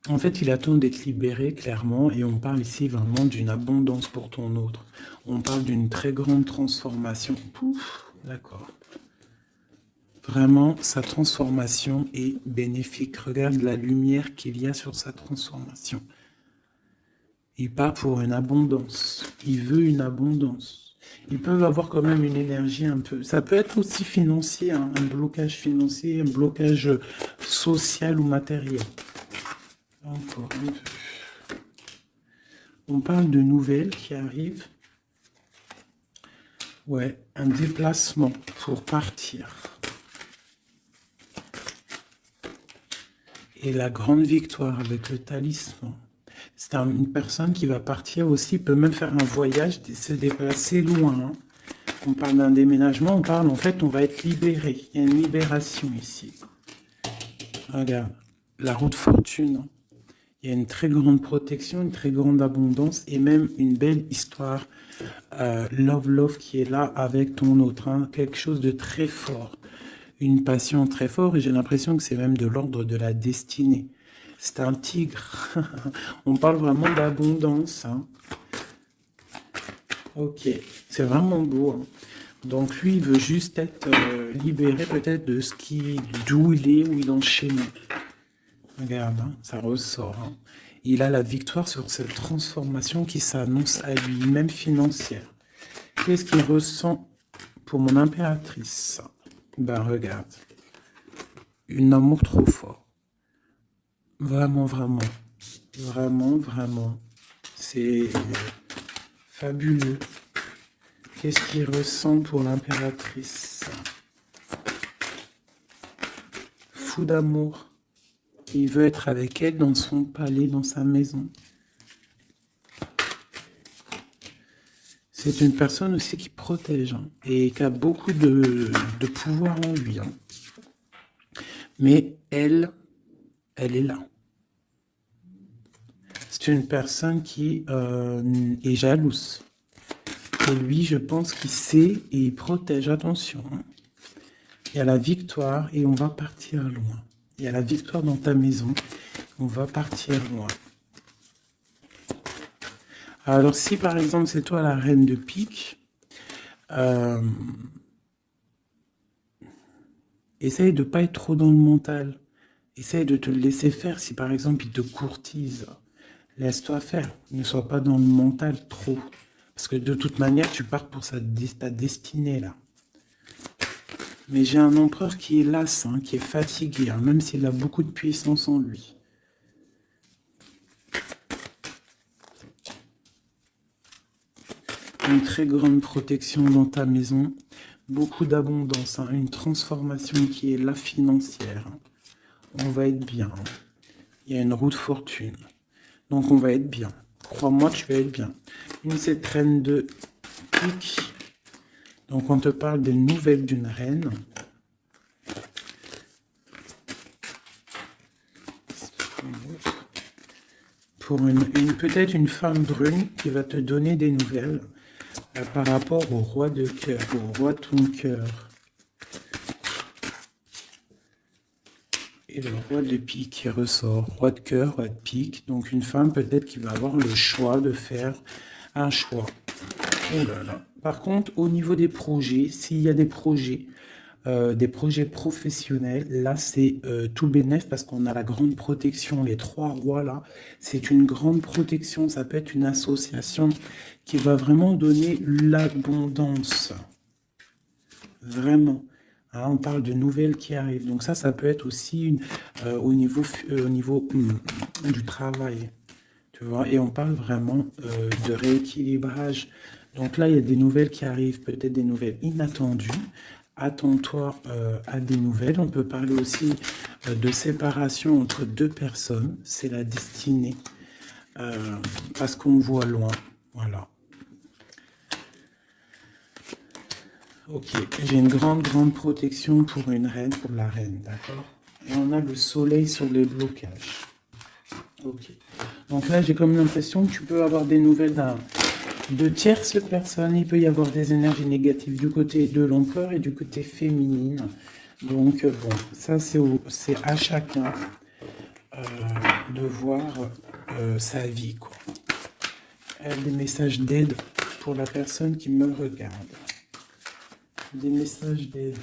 En fait, il attend d'être libéré, clairement, et on parle ici vraiment d'une abondance pour ton autre. On parle d'une très grande transformation. Pouf, d'accord. Vraiment, sa transformation est bénéfique. Regarde la lumière qu'il y a sur sa transformation. Il part pour une abondance. Il veut une abondance. Ils peuvent avoir quand même une énergie un peu... Ça peut être aussi financier, hein, un blocage financier, un blocage social ou matériel. Encore un peu. On parle de nouvelles qui arrivent. Ouais, un déplacement pour partir. Et la grande victoire avec le talisman. C'est une personne qui va partir aussi, peut même faire un voyage, se déplacer loin. Hein. On parle d'un déménagement, on parle en fait, on va être libéré. Il y a une libération ici. Regarde, la roue de fortune. Il y a une très grande protection, une très grande abondance et même une belle histoire love qui est là avec ton autre. Hein. Quelque chose de très fort. Une passion très forte et j'ai l'impression que c'est même de l'ordre de la destinée. C'est un tigre. On parle vraiment d'abondance. Hein. Ok, c'est vraiment beau. Hein. Donc lui, il veut juste être libéré peut-être de ce d'où il est, où il est enchaîné. Regarde, hein, ça ressort. Hein. Il a la victoire sur cette transformation qui s'annonce à lui, même financière. Qu'est-ce qu'il ressent pour mon impératrice? Ben regarde, un amour trop fort. Vraiment, vraiment, vraiment, vraiment. C'est fabuleux. Qu'est-ce qu'il ressent pour l'impératrice? Fou d'amour. Il veut être avec elle dans son palais, dans sa maison. C'est une personne aussi qui protège hein, et qui a beaucoup de pouvoir en lui. Hein. Mais elle est là. C'est une personne qui est jalouse. Et lui, je pense qu'il sait et il protège. Attention. Hein. Il y a la victoire et on va partir loin. Il y a la victoire dans ta maison. On va partir loin. Alors, si par exemple, c'est toi la reine de pique, essaye de ne pas être trop dans le mental. Essaye de te le laisser faire. Si par exemple, il te courtise, laisse-toi faire. Ne sois pas dans le mental trop. Parce que de toute manière, tu pars pour ta destinée, là. Mais j'ai un empereur qui est las, hein, qui est fatigué, hein, même s'il a beaucoup de puissance en lui. Une très grande protection dans ta maison, beaucoup d'abondance, hein, une transformation qui est là financière. On va être bien. Hein. Il y a une roue de fortune. Donc on va être bien. Crois-moi, tu vas être bien. Cette reine de pique. Donc on te parle des nouvelles d'une reine. Pour peut-être une femme brune qui va te donner des nouvelles par rapport au roi de cœur, au roi de ton cœur. Et le roi de pique qui ressort, roi de cœur, roi de pique. Donc une femme peut-être qui va avoir le choix de faire un choix. Oh là là. Par contre, au niveau des projets, s'il y a des projets, des projets professionnels. Là, c'est tout bénef parce qu'on a la grande protection. Les 3 rois, là, c'est une grande protection. Ça peut être une association qui va vraiment donner l'abondance. Vraiment. Hein, on parle de nouvelles qui arrivent. Donc ça peut être aussi au niveau du travail. Tu vois, et on parle vraiment de rééquilibrage. Donc là, il y a des nouvelles qui arrivent, peut-être des nouvelles inattendues. Attends-toi à des nouvelles. On peut parler aussi de séparation entre 2 personnes. C'est la destinée. Parce qu'on voit loin. Voilà. Ok, j'ai une grande protection pour une reine, pour la reine, d'accord? Et on a le soleil sur les blocages. Ok. Donc là, j'ai comme l'impression que tu peux avoir des nouvelles de tierces personnes. Il peut y avoir des énergies négatives du côté de l'empereur et du côté féminine. Donc, bon, ça, c'est à chacun de voir sa vie, quoi. Des messages d'aide pour la personne qui me regarde. Des messages d'aide.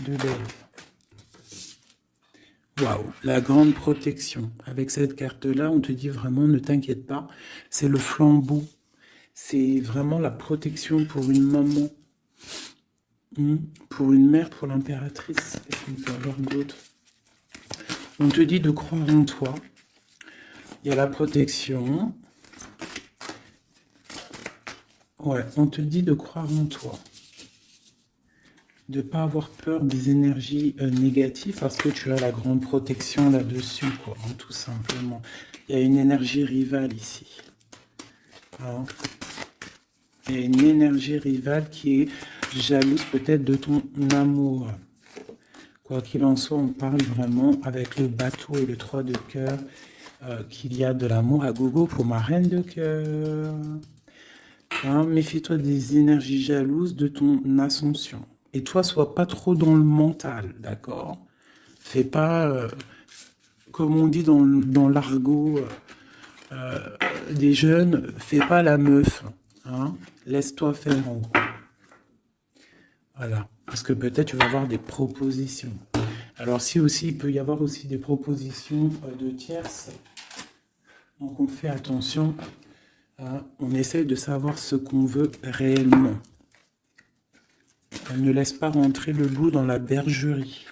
De l'aide. Waouh, la grande protection. Avec cette carte-là, on te dit vraiment, ne t'inquiète pas, c'est le flambeau. C'est vraiment la protection pour une maman, pour une mère, pour l'impératrice. Qu'est-ce qu'on peut avoir d'autre? On te dit de croire en toi. Il y a la protection. Ouais, on te dit de croire en toi. De ne pas avoir peur des énergies négatives parce que tu as la grande protection là-dessus, quoi, hein, tout simplement. Il y a une énergie rivale ici. Hein. Il y a une énergie rivale qui est jalouse peut-être de ton amour. Quoi qu'il en soit, on parle vraiment avec le bateau et le 3 de cœur qu'il y a de l'amour à gogo pour ma reine de cœur. Hein, méfie-toi des énergies jalouses de ton ascension. Et toi, sois pas trop dans le mental, d'accord? Fais pas, comme on dit dans l'argot des jeunes, fais pas la meuf. Hein? Laisse-toi faire, en gros. Voilà. Parce que peut-être tu vas avoir des propositions. Alors si aussi, il peut y avoir aussi des propositions de tierces. Donc on fait attention. Hein? On essaye de savoir ce qu'on veut réellement. Elle ne laisse pas rentrer le loup dans la bergerie.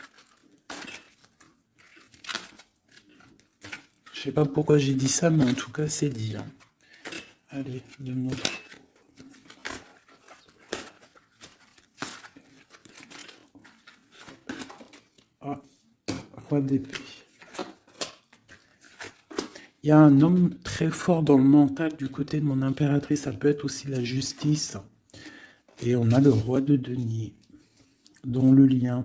Je sais pas pourquoi j'ai dit ça, mais en tout cas, c'est dit. Hein. Allez, donne-moi. Ah, roi d'épée. Il y a un homme très fort dans le mental du côté de mon impératrice. Ça peut être aussi la justice. Et on a le roi de denier, dont le lien.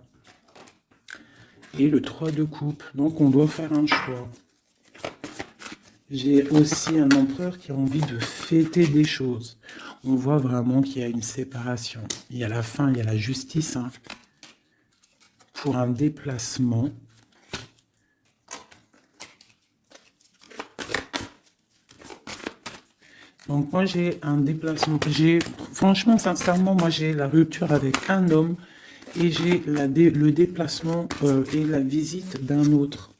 Et le 3 de coupe. Donc on doit faire un choix. J'ai aussi un empereur qui a envie de fêter des choses. On voit vraiment qu'il y a une séparation. Il y a la fin, il y a la justice. Hein, pour un déplacement. Donc moi j'ai un déplacement. Franchement, sincèrement, moi j'ai la rupture avec un homme. Et j'ai le déplacement et la visite d'un autre.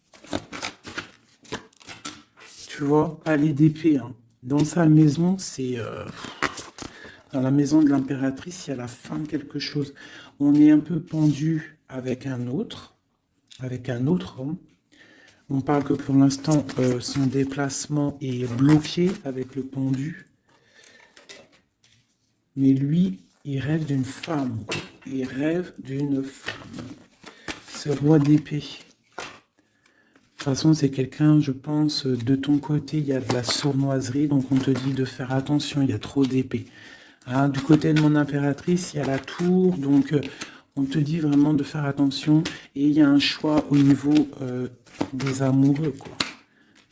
Tu vois, palais d'épée. Hein. Dans sa maison, c'est... dans la maison de l'impératrice, il y a la fin de quelque chose. On est un peu pendu avec un autre homme. On parle que pour l'instant, son déplacement est bloqué avec le pendu. Mais lui, il rêve d'une femme. Il rêve d'une femme. Ce roi d'épée. De toute façon, c'est quelqu'un, je pense, de ton côté, il y a de la sournoiserie. Donc, on te dit de faire attention, il y a trop d'épées. Hein, du côté de mon impératrice, il y a la tour. Donc, on te dit vraiment de faire attention. Et il y a un choix au niveau des amoureux, quoi.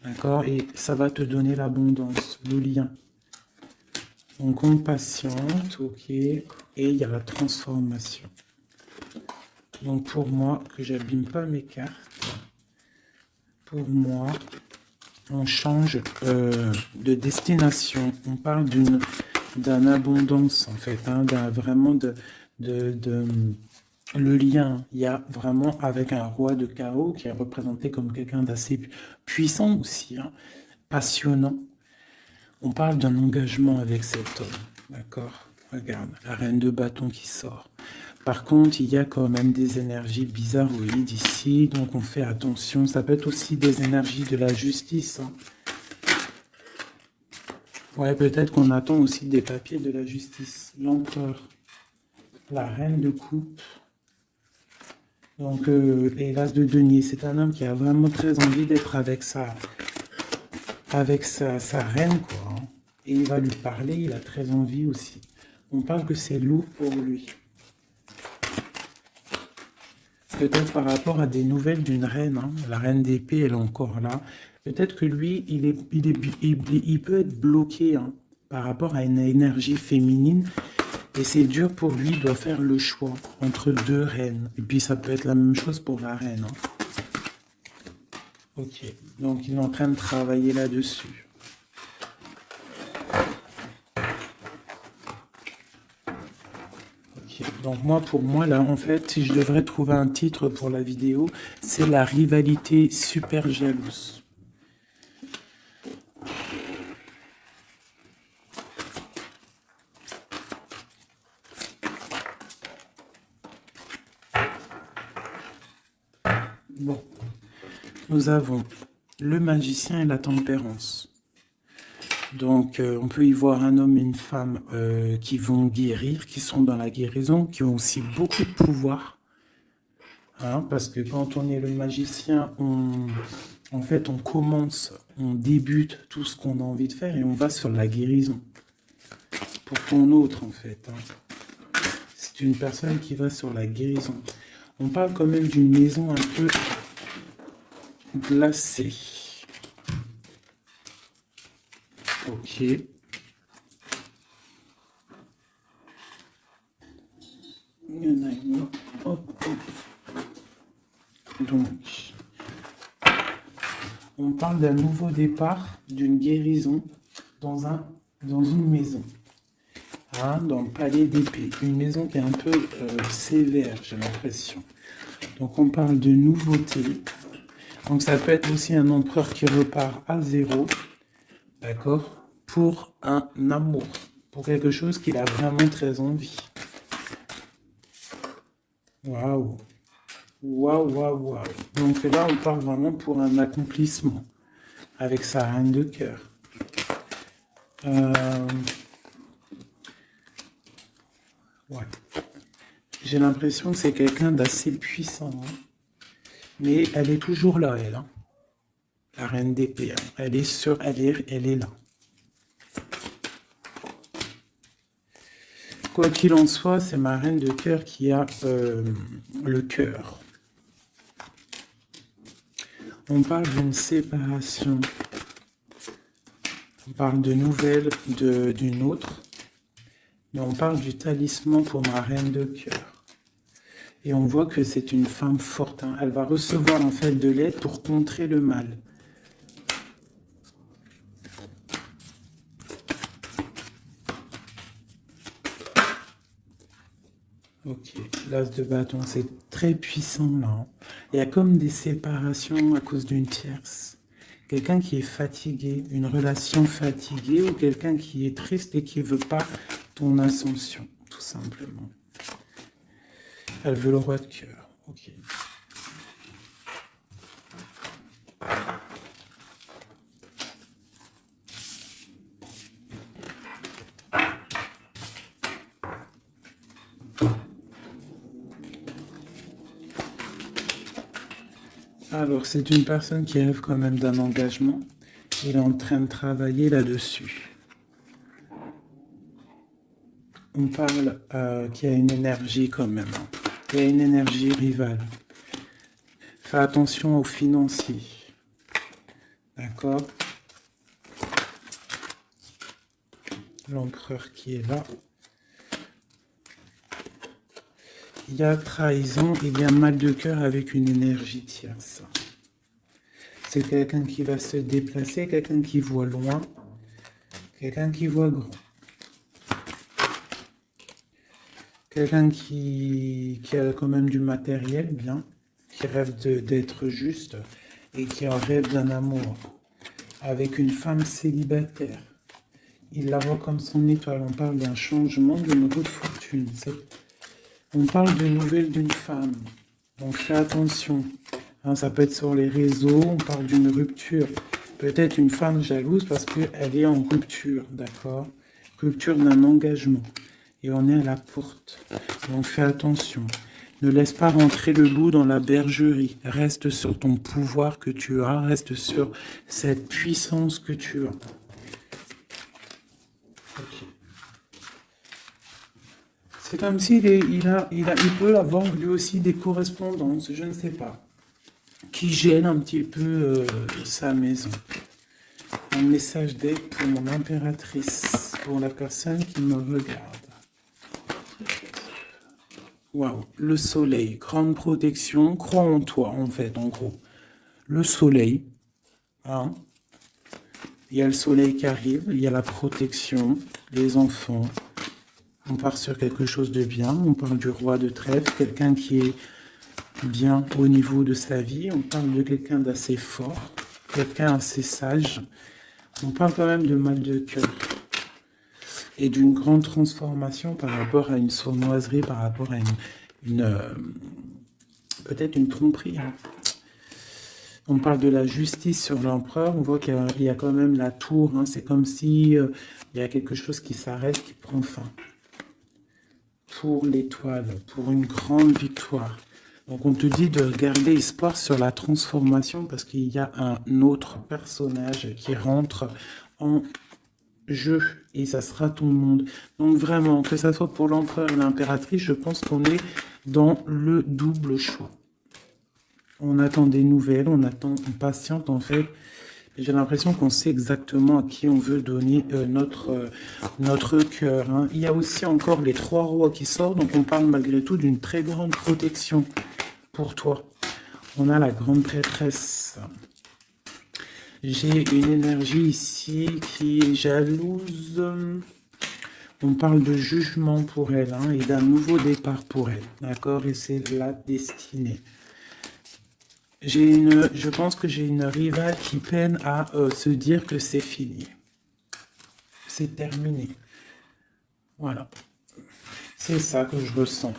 D'accord? Et ça va te donner l'abondance, le lien. Donc, on patiente, ok. Et il y a la transformation. Donc, pour moi, que j'abîme pas mes cartes, pour moi, on change de destination. On parle d'une abondance, en fait, hein, vraiment le lien, il y a vraiment avec un roi de chaos qui est représenté comme quelqu'un d'assez puissant aussi, hein, passionnant. On parle d'un engagement avec cet homme, d'accord? Regarde, la reine de bâton qui sort. Par contre, il y a quand même des énergies bizarroïdes ici, donc on fait attention. Ça peut être aussi des énergies de la justice, hein. Ouais, peut-être qu'on attend aussi des papiers de la justice. L'empereur, la reine de coupe. Donc, et l'as de denier, c'est un homme qui a vraiment très envie d'être avec sa reine, quoi, hein. Et il va lui parler, il a très envie aussi. On parle que c'est lourd pour lui. Peut-être par rapport à des nouvelles d'une reine, hein. La reine d'épée, elle est encore là. Peut-être que lui, il peut être bloqué, hein, par rapport à une énergie féminine. Et c'est dur pour lui, il doit faire le choix entre deux reines. Et puis ça peut être la même chose pour la reine, hein. Ok, donc il est en train de travailler là-dessus. Donc moi, pour moi, là, en fait, si je devrais trouver un titre pour la vidéo, c'est la rivalité super jalouse. Bon, nous avons le magicien et la tempérance. Donc, on peut y voir un homme et une femme qui vont guérir, qui sont dans la guérison, qui ont aussi beaucoup de pouvoir. Hein, parce que quand on est le magicien, en fait, on commence, on débute tout ce qu'on a envie de faire et on va sur la guérison. Pour ton autre, en fait, hein. C'est une personne qui va sur la guérison. On parle quand même d'une maison un peu glacée. Ok. Il y en a une. Hop, hop. Donc, on parle d'un nouveau départ, d'une guérison dans une maison. Hein, dans le palais d'épée. Une maison qui est un peu sévère, j'ai l'impression. Donc, on parle de nouveauté. Donc, ça peut être aussi un empereur qui repart à zéro. D'accord? Pour un amour, pour quelque chose qu'il a vraiment très envie. Waouh! Waouh, waouh, waouh! Donc là, on parle vraiment pour un accomplissement avec sa reine de cœur. Ouais. J'ai l'impression que c'est quelqu'un d'assez puissant, hein. Mais elle est toujours là, elle, hein. La reine d'épée, hein. Elle est là. Quoi qu'il en soit, c'est ma reine de cœur qui a le cœur. On parle d'une séparation. On parle de nouvelles d'une autre. Mais on parle du talisman pour ma reine de cœur. Et on voit que c'est une femme forte, hein. Elle va recevoir en fait de l'aide pour contrer le mal. Ok, l'as de bâton, c'est très puissant là, hein. Il y a comme des séparations à cause d'une tierce. Quelqu'un qui est fatigué, une relation fatiguée, ou quelqu'un qui est triste et qui ne veut pas ton ascension, tout simplement. Elle veut le roi de cœur. Ok. Alors, c'est une personne qui rêve quand même d'un engagement. Il est en train de travailler là-dessus. On parle qu'il y a une énergie quand même. Il y a une énergie rivale. Fais attention aux financiers. D'accord? L'empereur qui est là. Il y a trahison, il y a mal de cœur avec une énergie tierce. C'est quelqu'un qui va se déplacer, quelqu'un qui voit loin, quelqu'un qui voit grand. Quelqu'un qui a quand même du matériel, bien, qui rêve d'être juste et qui en rêve d'un amour. Avec une femme célibataire. Il la voit comme son étoile. On parle d'un changement, d'une roue de fortune. On parle d'une nouvelle d'une femme. Donc fais attention. Hein, ça peut être sur les réseaux. On parle d'une rupture. Peut-être une femme jalouse parce qu'elle est en rupture. D'accord? Rupture d'un engagement. Et on est à la porte. Donc fais attention. Ne laisse pas rentrer le loup dans la bergerie. Reste sur ton pouvoir que tu as. Reste sur cette puissance que tu as. Okay. C'est comme s'il il peut avoir lui aussi des correspondances, je ne sais pas, qui gênent un petit peu sa maison. Un message d'aide pour mon impératrice, pour la personne qui me regarde. Waouh, le soleil, grande protection, crois en toi en fait, en gros. Le soleil, hein. Il y a le soleil qui arrive, il y a la protection, les enfants. On part sur quelque chose de bien, on parle du roi de trèfle, quelqu'un qui est bien au niveau de sa vie, on parle de quelqu'un d'assez fort, quelqu'un assez sage. On parle quand même de mal de cœur. Et d'une grande transformation par rapport à une sournoiserie, par rapport à peut-être une tromperie. Hein. On parle de la justice sur l'empereur, on voit qu'il y a quand même la tour, hein. C'est comme si il y a quelque chose qui s'arrête, qui prend fin. Pour l'étoile, pour une grande victoire. Donc on te dit de garder espoir sur la transformation parce qu'il y a un autre personnage qui rentre en jeu et ça sera ton monde. Donc vraiment, que ça soit pour l'empereur et l'impératrice, je pense qu'on est dans le double choix. On attend des nouvelles, on patiente en fait. J'ai l'impression qu'on sait exactement à qui on veut donner notre cœur. Hein. Il y a aussi encore les 3 rois qui sortent, donc on parle malgré tout d'une très grande protection pour toi. On a la grande prêtresse. J'ai une énergie ici qui est jalouse. On parle de jugement pour elle hein, et d'un nouveau départ pour elle. D'accord? Et c'est la destinée. Je pense que j'ai une rivale qui peine à se dire que c'est fini. C'est terminé. Voilà. C'est ça que je ressens.